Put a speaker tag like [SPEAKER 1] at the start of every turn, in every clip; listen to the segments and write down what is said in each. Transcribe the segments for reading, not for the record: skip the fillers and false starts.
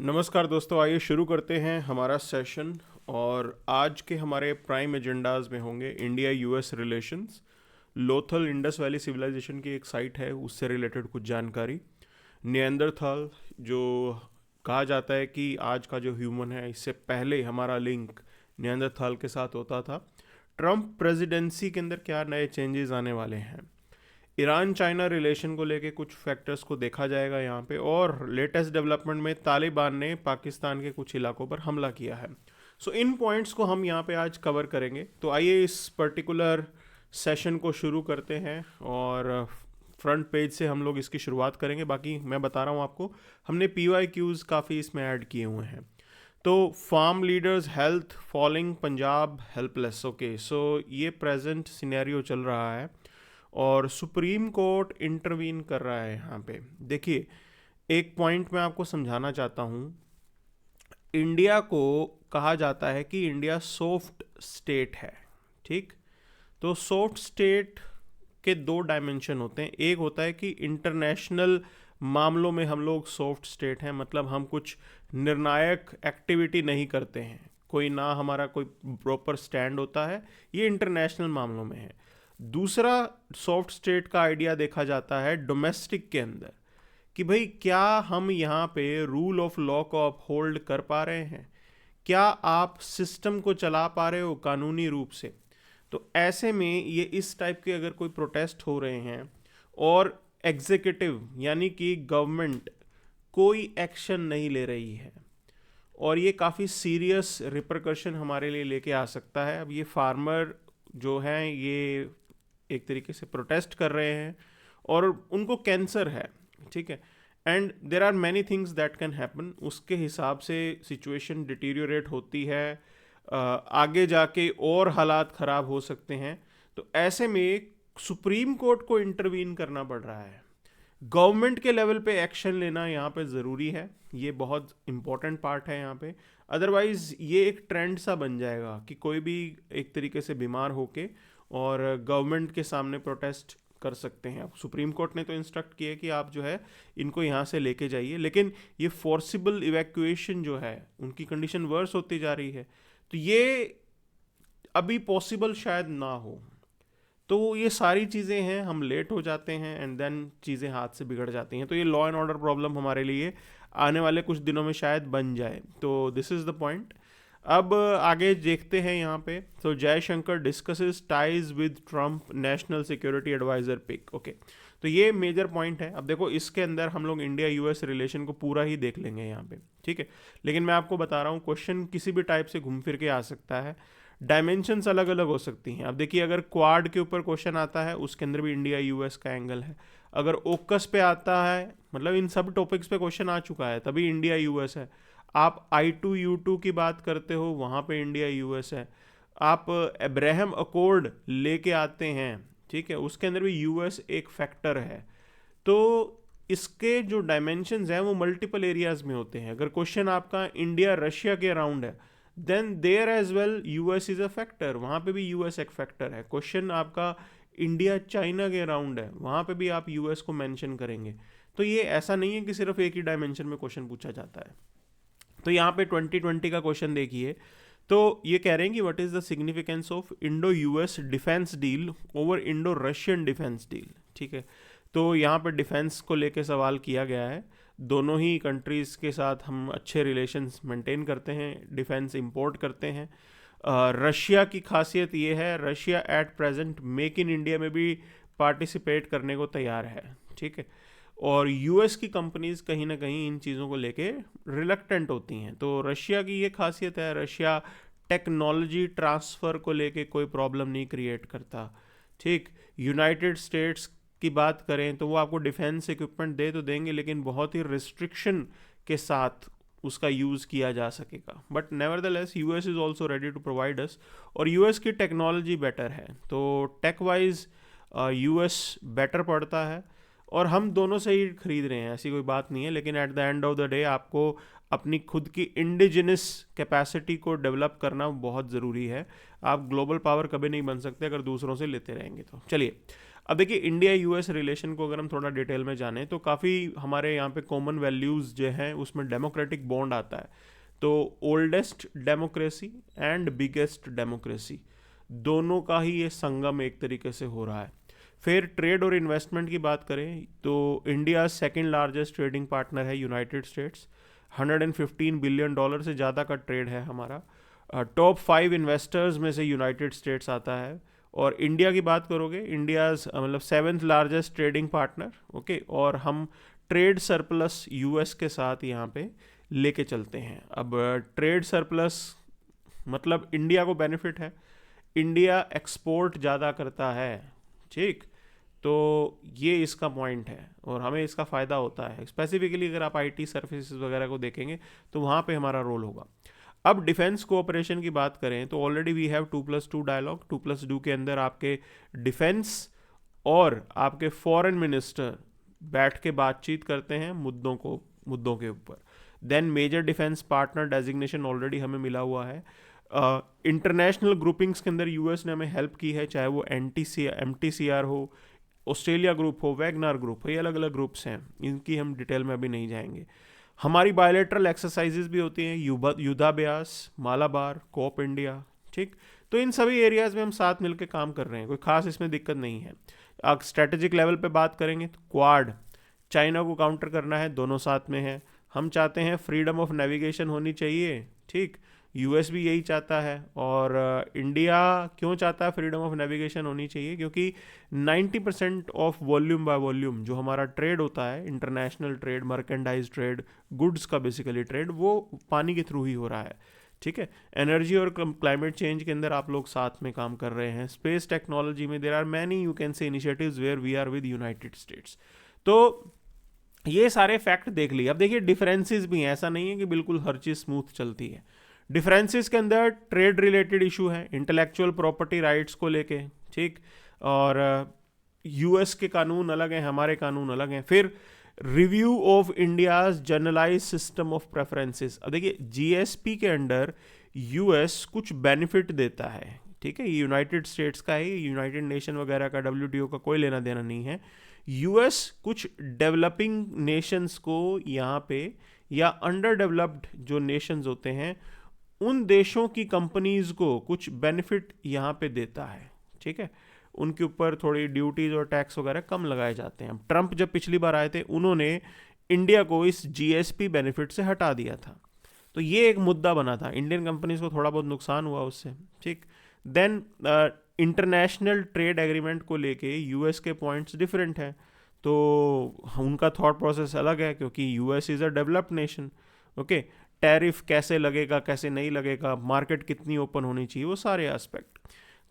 [SPEAKER 1] नमस्कार दोस्तों, आइए शुरू करते हैं हमारा सेशन। और आज के हमारे प्राइम एजेंडाज में होंगे India US relations, Lothal Indus valley civilisation की एक साइट है उससे रिलेटेड कुछ जानकारी, निएंडरथाल जो कहा जाता है कि आज का जो ह्यूमन है इससे पहले हमारा लिंक निएंडरथाल के साथ होता था, ट्रम्प प्रेसिडेंसी के अंदर क्या नए चेंजेस आने वाले हैं, ईरान चाइना रिलेशन को लेके कुछ फैक्टर्स को देखा जाएगा यहाँ पे, और लेटेस्ट डेवलपमेंट में तालिबान ने पाकिस्तान के कुछ इलाकों पर हमला किया है। सो इन पॉइंट्स को हम यहाँ पे आज कवर करेंगे। तो आइए इस पर्टिकुलर सेशन को शुरू करते हैं और फ्रंट पेज से हम लोग इसकी शुरुआत करेंगे। बाकी मैं बता रहा हूँ आपको, हमने PYQs काफ़ी इसमें ऐड किए हुए हैं। तो farm leaders health falling, Punjab helpless. Okay, so ये प्रेजेंट सिनेरियो चल रहा है और सुप्रीम कोर्ट इंटरवीन कर रहा है यहाँ पे। देखिए, एक पॉइंट मैं आपको समझाना चाहता हूँ। इंडिया को कहा जाता है कि इंडिया सॉफ्ट स्टेट है, ठीक। तो सॉफ्ट स्टेट के दो डायमेंशन होते हैं। एक होता है कि इंटरनेशनल मामलों में हम लोग सॉफ्ट स्टेट हैं, मतलब हम कुछ निर्णायक एक्टिविटी नहीं करते हैं, कोई ना हमारा कोई प्रॉपर स्टैंड होता है, ये इंटरनेशनल मामलों में है। दूसरा सॉफ्ट स्टेट का आइडिया देखा जाता है डोमेस्टिक के अंदर, कि भाई क्या हम यहाँ पे रूल ऑफ लॉ को अपहोल्ड कर पा रहे हैं, क्या आप सिस्टम को चला पा रहे हो कानूनी रूप से। तो ऐसे में ये इस टाइप के अगर कोई प्रोटेस्ट हो रहे हैं और एग्जीक्यूटिव यानी कि गवर्नमेंट कोई एक्शन नहीं ले रही है, और ये काफ़ी सीरियस रिपरकशन हमारे लिए लेके आ सकता है। अब ये फार्मर जो हैं ये एक तरीके से प्रोटेस्ट कर रहे हैं और उनको कैंसर है, ठीक है, and there are many things that can happen. उसके हिसाब से सिचुएशन डिटीरियोरेट होती है, आगे जाके और हालात ख़राब हो सकते हैं। तो ऐसे में सुप्रीम कोर्ट को इंटरवीन करना पड़ रहा है, गवर्नमेंट के लेवल पे एक्शन लेना यहाँ पे ज़रूरी है। ये बहुत इंपॉर्टेंट पार्ट है यहाँ पे, अदरवाइज़ ये एक ट्रेंड सा बन जाएगा कि कोई भी एक तरीके से बीमार होके और गवर्नमेंट के सामने प्रोटेस्ट कर सकते हैं। अब सुप्रीम कोर्ट ने तो इंस्ट्रक्ट किया कि आप जो है इनको यहाँ से लेके जाइए, लेकिन ये फोर्सिबल इवैक्यूएशन जो है उनकी कंडीशन वर्स होती जा रही है, तो ये अभी पॉसिबल शायद ना हो। तो ये सारी चीज़ें हैं, हम लेट हो जाते हैं एंड देन चीज़ें हाथ से बिगड़ जाती हैं। तो ये लॉ एंड ऑर्डर प्रॉब्लम हमारे लिए आने वाले कुछ दिनों में शायद बन जाए। तो दिस इज़ द पॉइंट। अब आगे देखते हैं यहाँ पे। तो Jaishankar discusses ties with Trump national security adviser pick. Okay, तो ये मेजर पॉइंट है। अब देखो, इसके अंदर हम लोग इंडिया यूएस रिलेशन को पूरा ही देख लेंगे यहाँ पे, ठीक है, लेकिन मैं आपको बता रहा हूँ क्वेश्चन किसी भी टाइप से घूम फिर के आ सकता है, डायमेंशंस अलग अलग हो सकती हैं। अब देखिए, अगर क्वाड के ऊपर क्वेश्चन आता है उसके अंदर भी इंडिया यूएस का एंगल है। अगर ओकस पे आता है, मतलब इन सब टॉपिक्स पे क्वेश्चन आ चुका है, तभी इंडिया यूएस है। आप I2U2 की बात करते हो, वहाँ पे इंडिया यूएस है। आप अब्राहम अकॉर्ड लेके आते हैं, ठीक है, उसके अंदर भी यूएस एक फैक्टर है। तो इसके जो डायमेंशंस हैं वो मल्टीपल एरियाज में होते हैं। अगर क्वेश्चन आपका इंडिया रशिया के अराउंड है, then there as well US is a factor, वहाँ पे भी यूएस एक फैक्टर है। क्वेश्चन आपका इंडिया चाइना के अराउंड है, वहाँ पे भी आप यूएस को मेंशन करेंगे। तो ये ऐसा नहीं है कि सिर्फ एक ही डायमेंशन में क्वेश्चन पूछा जाता है। तो यहाँ पे 2020 का क्वेश्चन देखिए, तो ये कह रहे हैं कि what is the significance of Indo US defence deal over Indo Russian defence deal, ठीक है। तो यहाँ पे डिफेंस को लेके सवाल किया गया है। दोनों ही कंट्रीज़ के साथ हम अच्छे रिलेशंस मेंटेन करते हैं, डिफेंस इंपोर्ट करते हैं। रशिया की खासियत ये है, Russia at present make in India में भी पार्टिसिपेट करने को तैयार है, ठीक है। और यूएस की कंपनीज कहीं ना कहीं इन चीज़ों को लेके रिलक्टेंट होती हैं। तो रशिया की ये खासियत है, रशिया टेक्नोलॉजी ट्रांसफ़र को लेके कोई प्रॉब्लम नहीं क्रिएट करता, ठीक। यूनाइटेड स्टेट्स की बात करें तो वो आपको डिफेंस इक्विपमेंट दे तो देंगे, लेकिन बहुत ही रिस्ट्रिक्शन के साथ उसका यूज़ किया जा सकेगा। But nevertheless US is also ready to provide us, और यूएस की टेक्नोलॉजी बेटर है, तो टेक वाइज यूएस बेटर पड़ता है, और हम दोनों से ही खरीद रहे हैं, ऐसी कोई बात नहीं है। लेकिन at the end of the day आपको अपनी खुद की इंडिजिनस कैपेसिटी को डेवलप करना बहुत ज़रूरी है। आप ग्लोबल पावर कभी नहीं बन सकते अगर दूसरों से लेते रहेंगे। तो चलिए अब देखिए इंडिया यूएस रिलेशन को अगर हम थोड़ा डिटेल में जानें तो काफ़ी हमारे यहाँ पे कॉमन वैल्यूज़ जो हैं उसमें डेमोक्रेटिक बॉन्ड आता है। तो oldest democracy and biggest democracy दोनों का ही ये संगम एक तरीके से हो रहा है। फिर ट्रेड और इन्वेस्टमेंट की बात करें तो India second largest trading partner है यूनाइटेड स्टेट्स, $115 बिलियन से ज़्यादा का ट्रेड है हमारा। टॉप 5 इन्वेस्टर्स में से यूनाइटेड स्टेट्स आता है। और इंडिया की बात करोगे, इंडिया मतलब 7th largest trading partner, okay. और हम ट्रेड सरप्लस यूएस के साथ यहाँ पे लेके चलते हैं। अब ट्रेड सरप्लस मतलब इंडिया को बेनिफिट है, इंडिया एक्सपोर्ट ज़्यादा करता है, ठीक। तो ये इसका पॉइंट है और हमें इसका फ़ायदा होता है। स्पेसिफिकली अगर आप आईटी सर्विसेज वगैरह को देखेंगे तो वहाँ पे हमारा रोल होगा। अब डिफेंस कोऑपरेशन की बात करें तो ऑलरेडी वी हैव 2+2 डायलॉग। 2+2 के अंदर आपके डिफेंस और आपके फॉरेन मिनिस्टर बैठ के बातचीत करते हैं मुद्दों के ऊपर। Then major defence partner designation already हमें मिला हुआ है। इंटरनेशनल ग्रुपिंग्स के अंदर यूएस ने हमें हेल्प की है, चाहे वो MTCR हो, ऑस्ट्रेलिया ग्रुप हो, वैगनर ग्रुप हो, ये अलग अलग ग्रुप्स हैं, इनकी हम डिटेल में अभी नहीं जाएंगे। हमारी बायलैटरल एक्सरसाइजेज भी होती हैं, युद्धाभ्यास, मालाबार, कोप इंडिया, ठीक। तो इन सभी एरियाज में हम साथ मिलकर काम कर रहे हैं, कोई खास इसमें दिक्कत नहीं है। अगर स्ट्रेटेजिक लेवल पे बात करेंगे तो क्वाड, चाइना को काउंटर करना है, दोनों साथ में हैं। हम चाहते हैं फ्रीडम ऑफ नेविगेशन होनी चाहिए, ठीक। यूएस भी यही चाहता है। और इंडिया क्यों चाहता है फ्रीडम ऑफ नेविगेशन होनी चाहिए? क्योंकि 90% ऑफ वॉल्यूम बाय वॉल्यूम जो हमारा ट्रेड होता है, international trade, merchandise trade, goods का बेसिकली ट्रेड, वो पानी के थ्रू ही हो रहा है, ठीक है। एनर्जी और क्लाइमेट चेंज के अंदर आप लोग साथ में काम कर रहे हैं। स्पेस टेक्नोलॉजी में there are many you can say initiatives where we are with United States. तो ये सारे फैक्ट देख लिए। अब देखिए डिफरेंसेस भी हैं, ऐसा नहीं है कि बिल्कुल हर चीज़ स्मूथ चलती है। डिफरेंसेस के अंदर ट्रेड रिलेटेड इशू है, इंटेलेक्चुअल प्रॉपर्टी राइट्स को लेके, ठीक। और यूएस के कानून अलग हैं, हमारे कानून अलग हैं। फिर review of India's generalise system of preferences. अब देखिए जीएसपी के अंडर यूएस कुछ बेनिफिट देता है, ठीक है। ये यूनाइटेड स्टेट्स का है, यूनाइटेड नेशन वगैरह का, WTO का कोई लेना देना नहीं है। यूएस कुछ डेवलपिंग नेशंस को यहाँ पे, या अंडर डेवलप्ड जो नेशंस होते हैं उन देशों की कंपनीज को कुछ बेनिफिट यहाँ पे देता है, ठीक है। उनके ऊपर थोड़ी ड्यूटीज और टैक्स वगैरह कम लगाए जाते हैं। ट्रंप जब पिछली बार आए थे उन्होंने इंडिया को इस जीएसपी बेनिफिट से हटा दिया था, तो ये एक मुद्दा बना था। इंडियन कंपनीज को थोड़ा बहुत नुकसान हुआ उससे, ठीक। देन इंटरनेशनल ट्रेड एग्रीमेंट को लेके यूएस के पॉइंट्स डिफरेंट हैं, तो उनका थॉट प्रोसेस अलग है क्योंकि US is a developed nation, okay. Tariff कैसे लगेगा, कैसे नहीं लगेगा, मार्केट कितनी ओपन होनी चाहिए, वो सारे एस्पेक्ट।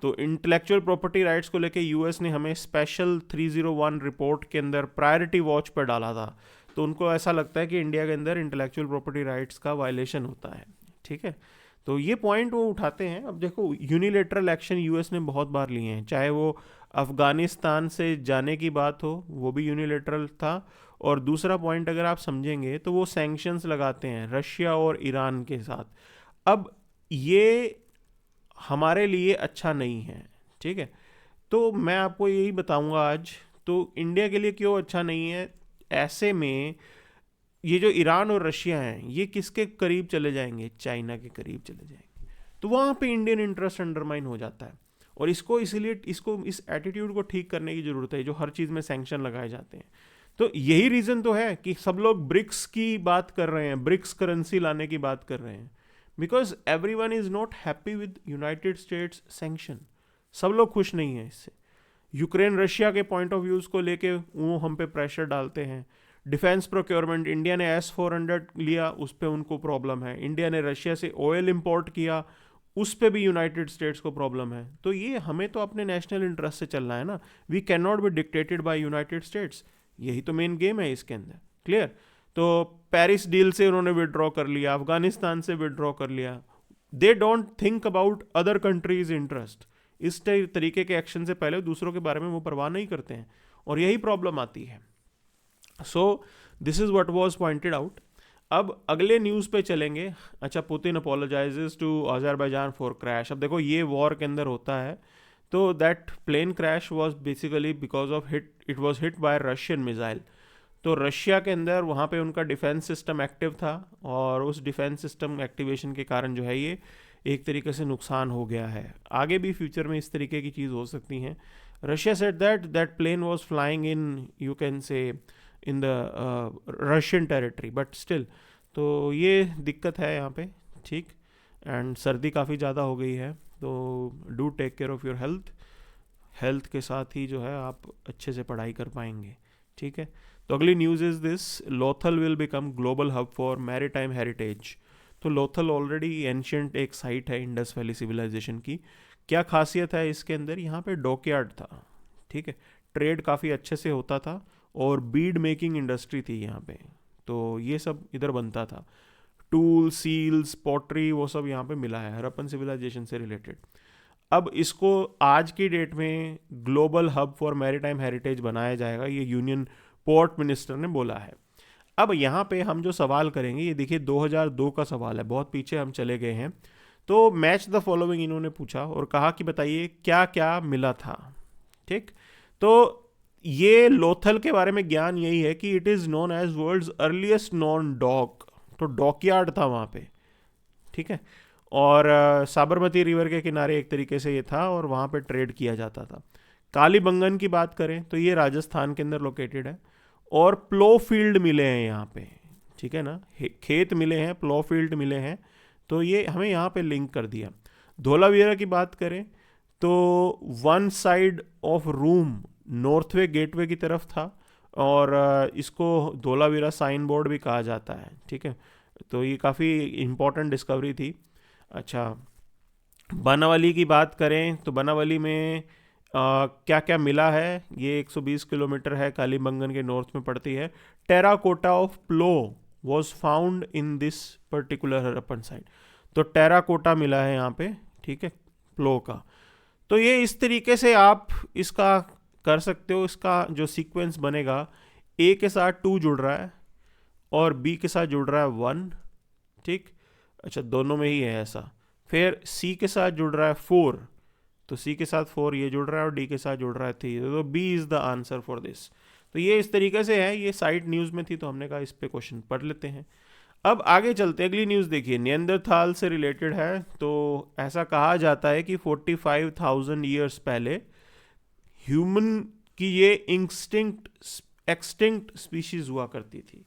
[SPEAKER 1] तो इंटेलेक्चुअल प्रॉपर्टी राइट्स को लेके यूएस ने हमें स्पेशल 301 रिपोर्ट के अंदर प्रायोरिटी वॉच पर डाला था। तो उनको ऐसा लगता है कि इंडिया के अंदर इंटेलेक्चुअल प्रॉपर्टी राइट्स का वायलेशन होता है, ठीक है। तो ये पॉइंट वो उठाते हैं। अब देखो यूनिलेटरल एक्शन यूएस ने बहुत बार लिए हैं, चाहे वो अफ़गानिस्तान से जाने की बात हो, वो भी यूनिलेटरल था। और दूसरा पॉइंट अगर आप समझेंगे तो वो सैंक्शंस लगाते हैं रशिया और ईरान के साथ। अब ये हमारे लिए अच्छा नहीं है, ठीक है। तो मैं आपको यही बताऊंगा आज, तो इंडिया के लिए क्यों अच्छा नहीं है। ऐसे में ये जो ईरान और रशिया हैं ये किसके करीब चले जाएंगे? चाइना के करीब चले जाएंगे। तो वहाँ पे इंडियन इंटरेस्ट अंडरमाइन हो जाता है। और इसलिए इस एटीट्यूड को ठीक करने की ज़रूरत है जो हर चीज़ में सैंक्शन लगाए जाते हैं। तो यही रीज़न तो है कि सब लोग ब्रिक्स की बात कर रहे हैं, ब्रिक्स करेंसी लाने की बात कर रहे हैं, because everyone is not happy with United states sanction. सब लोग खुश नहीं हैं इससे। यूक्रेन रशिया के पॉइंट ऑफ व्यूज़ को लेके वो हम पे प्रेशर डालते हैं। डिफेंस प्रोक्योरमेंट, इंडिया ने S-400 लिया, उस पर उनको प्रॉब्लम है। इंडिया ने रशिया से ऑयल इंपोर्ट किया, उस पर भी यूनाइटेड स्टेट्स को प्रॉब्लम है। तो ये हमें तो अपने नेशनल इंटरेस्ट से चलना है ना। We can not be dictated by United States. यही तो मेन गेम है इसके अंदर, क्लियर। तो पेरिस डील से उन्होंने विड्रॉ कर लिया, अफगानिस्तान से विड्रॉ कर लिया। They don't think about other countries interest. इस तरीके के एक्शन से पहले दूसरों के बारे में वो परवाह नहीं करते हैं, और यही प्रॉब्लम आती है। So this is what was pointed out. अब अगले न्यूज़ पे चलेंगे। अच्छा, Putin apologises to Azerbaijan for crash. अब देखो ये वॉर के अंदर होता है तो that plane crash was basically because of it was hit by Russian missile. तो रशिया के अंदर वहाँ पे उनका डिफेंस सिस्टम एक्टिव था, और उस डिफेंस सिस्टम एक्टिवेशन के कारण जो है ये एक तरीके से नुकसान हो गया है। आगे भी फ्यूचर में इस तरीके की चीज़ हो सकती हैं। Russia said that plane was flying in, you can say, in the Russian territory, but still तो ये दिक्कत है यहाँ पे, ठीक। एंड सर्दी काफ़ी ज़्यादा हो गई है, तो do take care of your health के साथ ही जो है आप अच्छे से पढ़ाई कर पाएंगे, ठीक है। तो अगली news is this, Lothal will become global hub for maritime heritage. तो लोथल ऑलरेडी एंशियंट एक साइट है इंडस वैली सिविलाइजेशन की। क्या खासियत है इसके अंदर, यहाँ पे डॉकयार्ड था, ठीक है। ट्रेड काफ़ी अच्छे से होता था, और बीड मेकिंग इंडस्ट्री थी यहाँ पे, तो ये सब इधर बनता था। टूल, सील्स, पॉटरी, वो सब यहाँ पे मिला है हरप्पन सिविलाइजेशन से रिलेटेड। अब इसको आज की डेट में global hub for maritime heritage बनाया जाएगा, ये यूनियन पोर्ट मिनिस्टर ने बोला है। अब यहाँ पे हम जो सवाल करेंगे, ये देखिए 2002 का सवाल है, बहुत पीछे हम चले गए हैं। तो मैच द फॉलोइंग इन्होंने पूछा और कहा कि बताइए क्या क्या मिला था, ठीक। तो ये लोथल के बारे में ज्ञान यही है कि it is known as world's earliest non dock. तो डॉकयार्ड था वहाँ पे, ठीक है। और साबरमती रिवर के किनारे एक तरीके से ये था, और वहाँ पे ट्रेड किया जाता था। कालीबंगन की बात करें तो ये राजस्थान के अंदर लोकेटेड है, और प्लो फील्ड मिले हैं यहाँ पे, ठीक है ना, खेत मिले हैं, प्लो फील्ड मिले हैं, तो ये हमें यहाँ पे लिंक कर दिया। धोलावीरा की बात करें तो one side of room northway gateway की तरफ था, और इसको धोलावीरा साइन बोर्ड भी कहा जाता है, ठीक है। तो ये काफ़ी इम्पोर्टेंट डिस्कवरी थी। अच्छा, बनावली की बात करें तो बनावली में क्या क्या मिला है, ये 120 किलोमीटर है, कालीबंगन के नॉर्थ में पड़ती है। Terracotta of plough was found in this particular Harappan site. तो टेराकोटा मिला है यहाँ पे, ठीक है, प्लो का। तो ये इस तरीके से आप इसका कर सकते हो। इसका जो सीक्वेंस बनेगा, ए के साथ 2 जुड़ रहा है और बी के साथ जुड़ रहा है 1, ठीक। अच्छा, दोनों में ही है ऐसा। फिर सी के साथ जुड़ रहा है 4, तो सी के साथ 4 ये जुड़ रहा है, और डी के साथ जुड़ रहा है 3, तो B is the answer for this. तो ये इस तरीके से है, ये साइट न्यूज़ में थी, तो हमने कहा इस पे क्वेश्चन पढ़ लेते हैं। अब आगे चलते, अगली न्यूज़ देखिए, नियंदरथाल से रिलेटेड है। तो ऐसा कहा जाता है कि 45,000 ईयर्स पहले ह्यूमन की ये एक्सटिंक्ट स्पीशीज़ हुआ करती थी,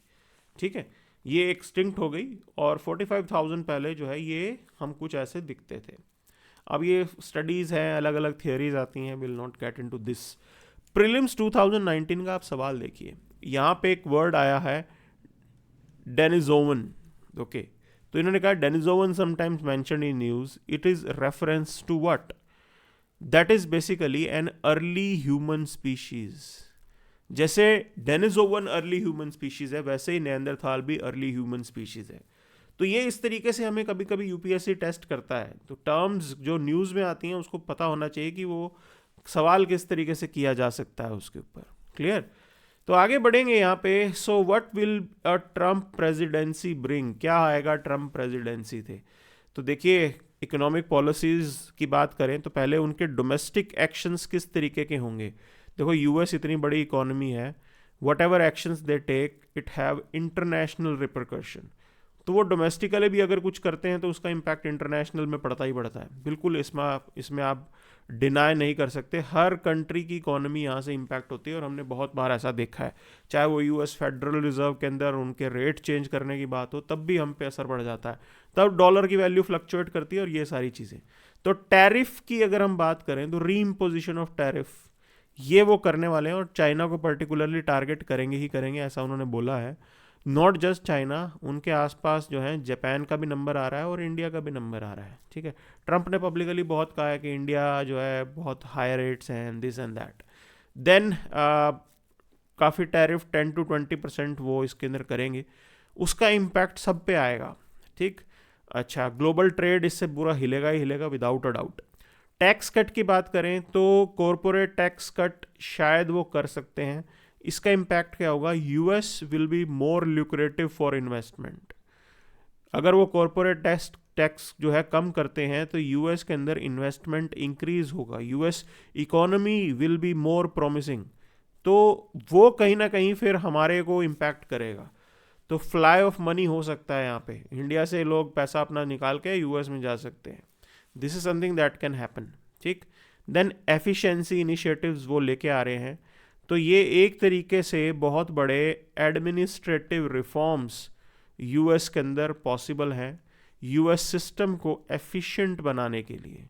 [SPEAKER 1] ठीक है। ये एक्सटिंक्ट हो गई, और 45,000 पहले जो है ये हम कुछ ऐसे दिखते थे। अब ये स्टडीज़ हैं, अलग अलग थियोरीज आती हैं, will not get into this. Prelims 2019 का आप सवाल देखिए, यहाँ पे एक वर्ड आया है डेनिजोवन, ओके। तो इन्होंने कहा Denisovan sometimes mentioned in news, it is reference to what, that is basically an early human species. जैसे डेनिजोवन अर्ली ह्यूमन स्पीशीज़ है, वैसे ही नियंदरथाल भी अर्ली ह्यूमन स्पीशीज़ है। तो ये इस तरीके से हमें कभी कभी यूपीएससी टेस्ट करता है, तो टर्म्स जो न्यूज़ में आती हैं उसको पता होना चाहिए कि वो सवाल किस तरीके से किया जा सकता है उसके ऊपर, क्लियर। तो आगे बढ़ेंगे यहाँ पे। So what will a Trump presidency bring, क्या आएगा ट्रम्प प्रेसिडेंसी थे। तो देखिए, इकोनॉमिक पॉलिसीज़ की बात करें तो पहले उनके डोमेस्टिक एक्शंस किस तरीके के होंगे। देखो, यूएस इतनी बड़ी इकोनॉमी है, whatever actions they take it have international repercussion. तो वो डोमेस्टिकली भी अगर कुछ करते हैं तो उसका इम्पैक्ट इंटरनेशनल में पड़ता ही पड़ता है, बिल्कुल। इसमें आप डिनाई नहीं कर सकते। हर कंट्री की इकोनॉमी यहाँ से इम्पैक्ट होती है, और हमने बहुत बार ऐसा देखा है, चाहे वो यूएस फेडरल रिजर्व के अंदर उनके रेट चेंज करने की बात हो, तब भी हम पे असर पड़ जाता है, तब डॉलर की वैल्यू फ्लक्चुएट करती है, और ये सारी चीज़ें। तो टैरिफ की अगर हम बात करें तो री इम्पोजिशन ऑफ टैरिफ, ये वो करने वाले हैं, और चाइना को पर्टिकुलरली टारगेट करेंगे ही करेंगे, ऐसा उन्होंने बोला है। नॉट जस्ट चाइना, उनके आसपास जो है जापान का भी नंबर आ रहा है, और इंडिया का भी नंबर आ रहा है, ठीक है। ट्रंप ने पब्लिकली बहुत कहा है कि इंडिया जो है बहुत हाई रेट्स हैं, दिस एंड दैट। देन काफ़ी टैरिफ 10 to 20% वो इसके अंदर करेंगे, उसका इम्पैक्ट सब पे आएगा, ठीक। अच्छा, ग्लोबल ट्रेड इससे पूरा हिलेगा ही हिलेगा, without a doubt. Tax cut की बात करें तो कॉरपोरेट टैक्स कट शायद वो कर सकते हैं। इसका इम्पैक्ट क्या होगा, US will be more lucrative for investment. अगर वो कॉरपोरेट टैक्स जो है कम करते हैं तो यूएस के अंदर इन्वेस्टमेंट इंक्रीज होगा, US economy will be more promising, तो वो कहीं ना कहीं फिर हमारे को इम्पैक्ट करेगा। तो फ्लाई ऑफ मनी हो सकता है यहाँ पे, इंडिया से लोग पैसा अपना निकाल के यूएस में जा सकते हैं। This is something that can happen. ठीक, देन एफिशिएंसी इनिशिएटिव्स वो लेके आ रहे हैं, तो ये एक तरीके से बहुत बड़े एडमिनिस्ट्रेटिव रिफॉर्म्स यूएस के अंदर पॉसिबल हैं यूएस सिस्टम को एफिशिएंट बनाने के लिए।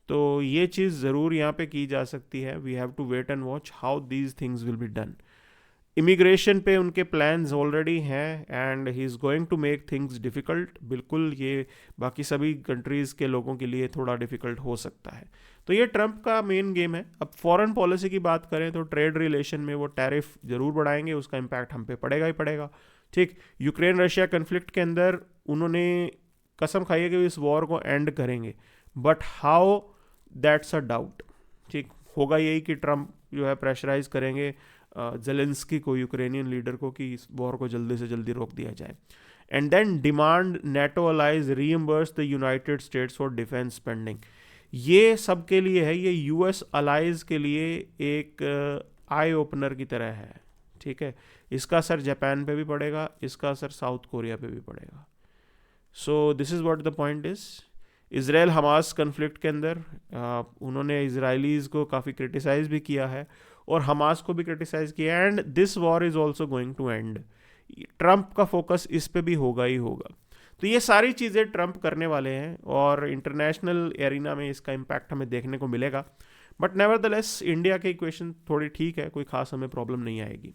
[SPEAKER 1] तो ये चीज़ ज़रूर यहाँ पे की जा सकती है। We have to wait and watch how these things will be done. Immigration पे उनके प्लान्स ऑलरेडी हैं and he is going to make things difficult. बिल्कुल, ये बाकी सभी कंट्रीज़ के लोगों के लिए थोड़ा डिफ़िकल्ट हो सकता है। तो ये ट्रंप का मेन गेम है। अब फॉरेन पॉलिसी की बात करें तो ट्रेड रिलेशन में वो टैरिफ ज़रूर बढ़ाएंगे, उसका इम्पैक्ट हम पे पड़ेगा ही पड़ेगा। ठीक, यूक्रेन रशिया कन्फ्लिक्ट के अंदर उन्होंने कसम खाई है कि इस वॉर को एंड करेंगे, but how, that's a doubt. ठीक, होगा यही कि ट्रंप जो है प्रेशराइज करेंगे जेलेंस्की को, यूक्रेनियन लीडर को, कि इस वॉर को जल्दी से जल्दी रोक दिया जाए। And then demand NATO allies reimburse the United States for defence spending. ये सब के लिए है, ये यूएस अलाइज के लिए एक आई ओपनर की तरह है। ठीक है, इसका असर जापान पे भी पड़ेगा, इसका असर साउथ कोरिया पे भी पड़ेगा। So this is what the point is. Israel Hamas conflict के अंदर उन्होंने इसराइलीज़ को काफ़ी क्रिटिसाइज़ भी किया है और हमास को भी क्रिटिसाइज़ किया, and this war is also going to end. Trump का फोकस इस पे भी होगा ही होगा। तो ये सारी चीज़ें ट्रंप करने वाले हैं और इंटरनेशनल एरिना में इसका इम्पैक्ट हमें देखने को मिलेगा। बट नेवरदलेस इंडिया के इक्वेशन थोड़ी ठीक है, कोई खास हमें प्रॉब्लम नहीं आएगी।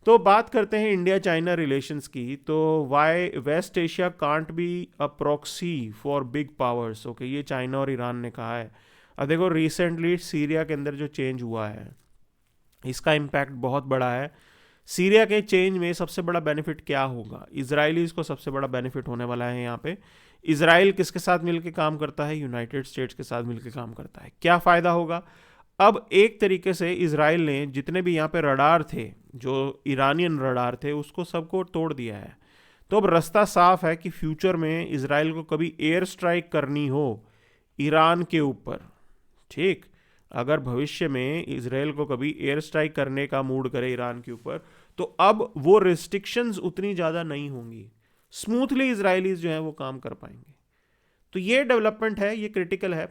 [SPEAKER 1] तो बात करते हैं इंडिया चाइना रिलेशंस की। तो why West Asia can't be a proxy for big powers. Okay, ये चाइना और ईरान ने कहा है। अब देखो रिसेंटली सीरिया के अंदर जो चेंज हुआ है इसका इम्पैक्ट बहुत बड़ा है। सीरिया के चेंज में सबसे बड़ा बेनिफिट क्या होगा? इजरायलीज को सबसे बड़ा बेनिफिट होने वाला है यहाँ पे। इजराइल किसके साथ मिलकर काम करता है? यूनाइटेड स्टेट्स के साथ मिलकर काम करता है। क्या फ़ायदा होगा? अब एक तरीके से इजराइल ने जितने भी यहाँ पे रडार थे, जो ईरानियन रडार थे, उसको सबको तोड़ दिया है। तो अब रास्ता साफ है कि फ्यूचर में इजराइल को कभी एयर स्ट्राइक करनी हो ईरान के ऊपर, ठीक, अगर भविष्य में इजराइल को कभी एयर स्ट्राइक करने का मूड करे ईरान के ऊपर, तो अब वो रिस्ट्रिक्शंस उतनी ज़्यादा नहीं होंगी, स्मूथली इजरायलीज जो है वो काम कर पाएंगे। तो ये डेवलपमेंट है, ये क्रिटिकल है।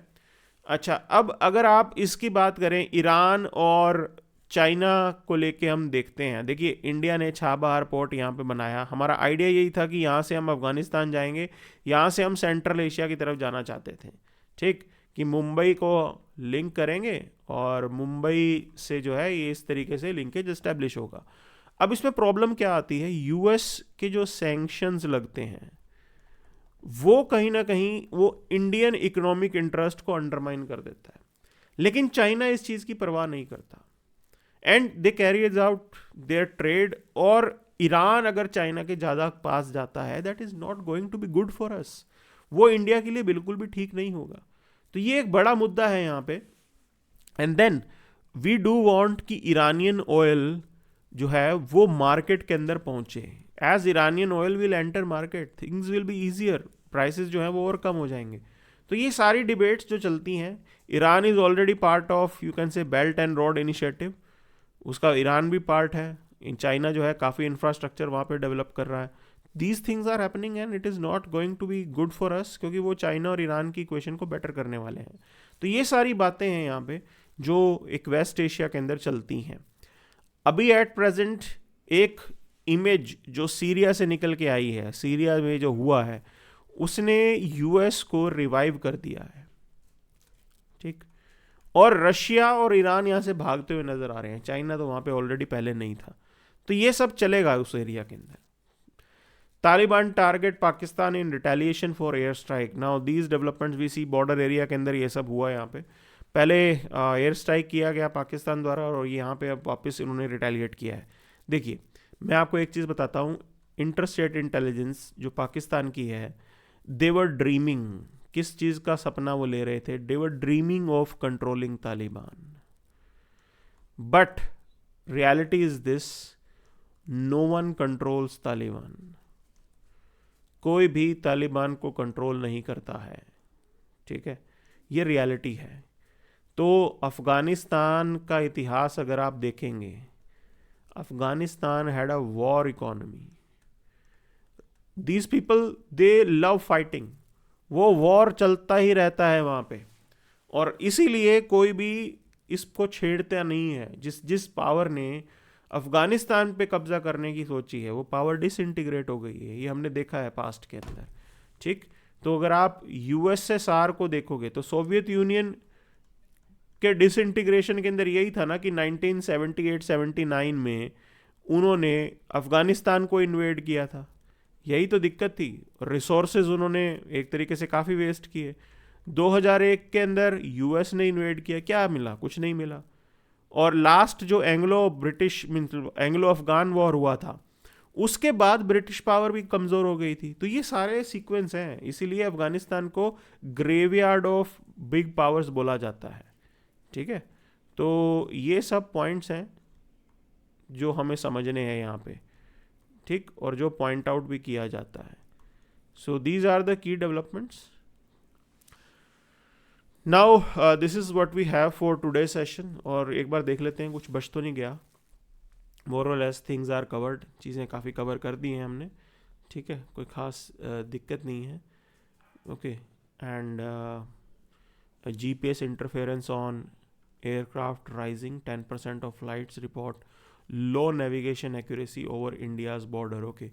[SPEAKER 1] अच्छा, अब अगर आप इसकी बात करें ईरान और चाइना को लेके हम देखते हैं। देखिए, इंडिया ने छाबहार पोर्ट यहाँ पे बनाया। हमारा आइडिया यही था कि यहाँ से हम अफगानिस्तान जाएंगे, यहाँ से हम सेंट्रल एशिया की तरफ जाना चाहते थे। ठीक, कि मुंबई को लिंक करेंगे और मुंबई से जो है ये इस तरीके से लिंकेज इस्टेब्लिश होगा। अब इसमें प्रॉब्लम क्या आती है? यूएस के जो सैंक्शंस लगते हैं वो कहीं ना कहीं वो इंडियन इकोनॉमिक इंटरेस्ट को अंडरमाइन कर देता है, लेकिन चाइना इस चीज़ की परवाह नहीं करता and they carries out their trade. और ईरान अगर चाइना के ज़्यादा पास जाता है, that is not going to be good for us. वो इंडिया के लिए बिल्कुल भी ठीक नहीं होगा। तो ये एक बड़ा मुद्दा है यहाँ पे। And then we do want कि ईरानियन ऑयल जो है वो मार्केट के अंदर पहुंचे। As Iranian oil will enter market, things will be easier, prices जो हैं वो और कम हो जाएंगे। तो ये सारी डिबेट्स जो चलती हैं, Iran is already part of, you can से, बेल्ट एंड रोड इनिशिएटिव, उसका ईरान भी पार्ट है। इन चाइना जो है काफ़ी इंफ्रास्ट्रक्चर वहाँ पे डेवलप कर रहा है। These things are happening and it is not going to be good for us, क्योंकि वो चाइना और ईरान की इक्वेशन को बेटर करने वाले हैं। तो ये सारी बातें हैं यहाँ पे जो एक वेस्ट एशिया के अंदर चलती हैं। अभी एट प्रेजेंट एक इमेज जो सीरिया से निकल के आई है, सीरिया में जो हुआ है उसने यूएस को रिवाइव कर दिया है। ठीक, और रशिया और ईरान यहाँ से भागते हुए नजर आ रहे हैं। चाइना तो वहाँ पे ऑलरेडी पहले नहीं था। तो ये सब चलेगा उस एरिया के अंदर। Taliban target Pakistan in retaliation for air strike. Now these developments we see border area के अंदर ये सब हुआ। यहाँ पे पहले एयर स्ट्राइक किया गया पाकिस्तान द्वारा और यहाँ पे अब वापस इन्होंने रिटेलिएट किया है। देखिए, मैं आपको एक चीज़ बताता हूँ, इंटरस्टेट इंटेलिजेंस जो पाकिस्तान की है, दे वर ड्रीमिंग, किस चीज़ का सपना वो ले रहे थे? They were dreaming of controlling Taliban. But reality is this, no one controls Taliban. कोई भी तालिबान को कंट्रोल नहीं करता है, ठीक है, ये रियलिटी है। तो अफ़गानिस्तान का इतिहास अगर आप देखेंगे, Afghanistan had a war economy. These people they love fighting, वो वॉर चलता ही रहता है वहाँ पे, और इसीलिए कोई भी इसको छेड़ता नहीं है। जिस जिस पावर ने अफ़गानिस्तान पे कब्जा करने की सोची है वो पावर डिसइंटीग्रेट हो गई है, ये हमने देखा है पास्ट के अंदर, ठीक। तो अगर आप यूएसएसआर को देखोगे तो सोवियत यूनियन के डिसइंटीग्रेशन के अंदर यही था ना कि 1978-79 में उन्होंने अफ़गानिस्तान को इन्वेड किया था, यही तो दिक्कत थी। रिसोर्सेज उन्होंने एक तरीके से काफ़ी वेस्ट किए। 2001 के अंदर यूएस ने इन्वेड किया, क्या मिला? कुछ नहीं मिला। और लास्ट जो Anglo British mean Anglo Afghan war हुआ था, उसके बाद ब्रिटिश पावर भी कमज़ोर हो गई थी। तो ये सारे सीक्वेंस हैं, इसीलिए अफगानिस्तान को ग्रेवयार्ड ऑफ बिग पावर्स बोला जाता है, ठीक है। तो ये सब पॉइंट्स हैं जो हमें समझने हैं यहाँ पे, ठीक, और जो पॉइंट आउट भी किया जाता है। So these are the key developments. Now this is what we have for today session. और एक बार देख लेते हैं कुछ बच तो नहीं गया। मोर और लेस थिंग्स आर कवर्ड, चीज़ें काफ़ी कवर कर दी हैं हमने, ठीक है, कोई ख़ास दिक्कत नहीं है। Okay, and GPS interference on aircraft rising 10% of flights report low navigation accuracy over India's border. Okay,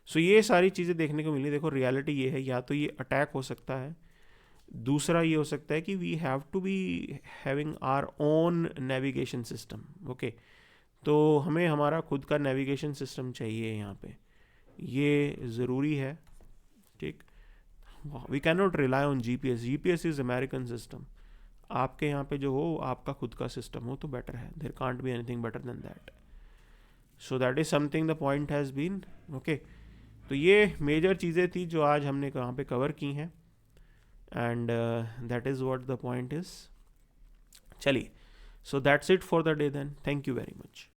[SPEAKER 1] so ये सारी चीज़ें देखने को मिली। देखो रियलिटी ये है, या तो ये अटैक हो सकता है, दूसरा ये हो सकता है कि we have to be having our own navigation system. Okay, तो हमें हमारा खुद का नेविगेशन सिस्टम चाहिए यहाँ पे, ये ज़रूरी है, ठीक। We can not rely on GPS। GPS is American system. आपके यहाँ पे जो हो, आपका खुद का सिस्टम हो तो बेटर है। There can't be anything better than that. So that is something the point has been. Okay, तो ये मेजर चीज़ें थी जो आज हमने कहाँ पे कवर की हैं, and that is what the point is. चलिए, so that's it for the day then. Thank you very much.